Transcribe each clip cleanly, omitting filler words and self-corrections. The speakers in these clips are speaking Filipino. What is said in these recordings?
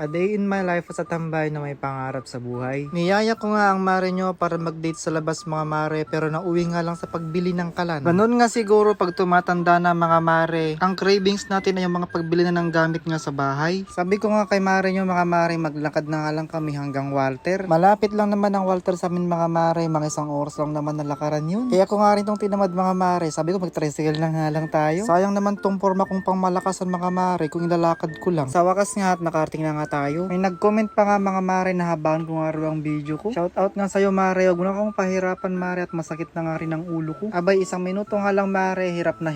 A day in my life sa tambay na may pangarap sa buhay. Niyaya ko nga ang mare nyo para mag-date sa labas mga mare, pero nauwi nga lang sa pagbili ng kalan. Ganun nga siguro pag tumatanda na mga mare, ang cravings natin ay yung mga pagbili na ng gamit nga sa bahay. Sabi ko nga kay mare nyo mga mare, maglakad na nga lang kami hanggang Walter. Malapit lang naman ang Walter sa amin mga mare, mga isang oras lang naman na lakaran yun. Kaya ko nga rin tong tinamad mga mare, sabi ko mag-tricycle na nga lang tayo. Sayang naman tong forma kong pang malakasan mga mare kung ilalakad ko lang. Sa wakas nga at nakarating na nga tayo. May nag-comment pa nga mga mare na habaan ko nga rin ang video ko. Shout out nga sa'yo mare, huwag mo na akong pahirapan mare at masakit na nga rin ang ulo ko. Abay, isang minuto nga lang mare, hirap na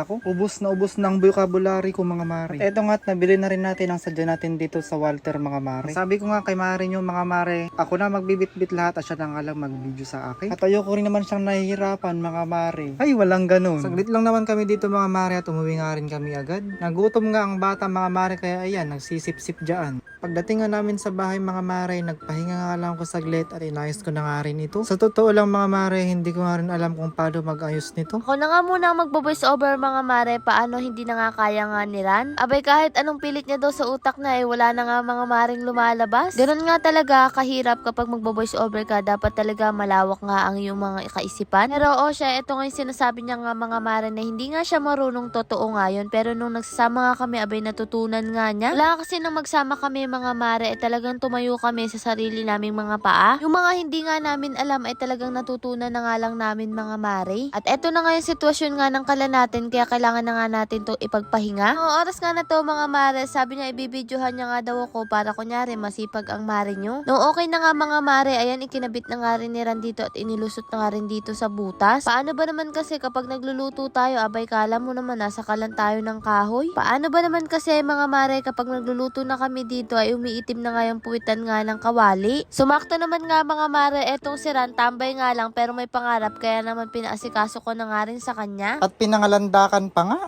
ako. Ubus na ang vocabulary ko mga mare. At eto nga at nabili na rin natin ang sadya natin dito sa Walter mga mare. Sabi ko nga kay mare nyo mga mare, ako na magbibit-bit lahat at siya na nga lang mag-video sa akin. At ayoko rin naman siyang nahihirapan mga mare. Ay, walang ganun. Saglit lang naman kami dito mga mare at umuwi nga rin kami agad. Nagutom nga ang bata mga mare kaya ayan, nagsisip-sip dyan. Pagdating nga namin sa bahay mga mare, nagpahinga nga lang ako saglit at inayos ko na nga rin ito. Sa totoo lang mga mare, hindi ko nga rin alam kung paano mag-ayos nito. Ako na nga muna ang magbo-voice over mga mare, paano hindi na nga kaya nga ni Ran. Abay kahit anong pilit niya daw sa utak na wala na nga mga maring lumalabas. Ganun nga talaga kahirap kapag magbo-voice over ka, dapat talaga malawak nga ang iyong mga kaisipan. Pero siya, ito nga yung sinasabi niya nga mga mare na hindi nga siya marunong, totoo nga yun. Pero nung nagsasama nga kami, abay natutunan nga niya. Wala kasi nang magsama kami mga mare, talagang tumayo kami sa sarili naming mga paa. Yung mga hindi nga namin alam ay talagang natutunan na nga lang namin mga mare. At eto na nga yung sitwasyon nga ng kalan natin, kaya kailangan na nga natin to ipagpahinga. Noong oras nga na to mga mare, sabi niya ibibidyohan niya nga daw ako para kunyari masipag ang mare nyo. Noong okay na nga mga mare, ayan ikinabit na nga rin ni Ran dito at inilusot na nga rin dito sa butas. Paano ba naman kasi kapag nagluluto tayo, abay kala mo naman nasa kalan tayo ng kahoy? Paano ba naman kasi mga mare kapag nagluluto na kami dito ay umiitim na nga yung puwitan nga ng kawali? Sumakto naman nga mga mare, etong si Ran tambay nga lang pero may pangarap, kaya naman pinaasikaso ko na nga rin sa kanya. At pinangalandakan pa nga.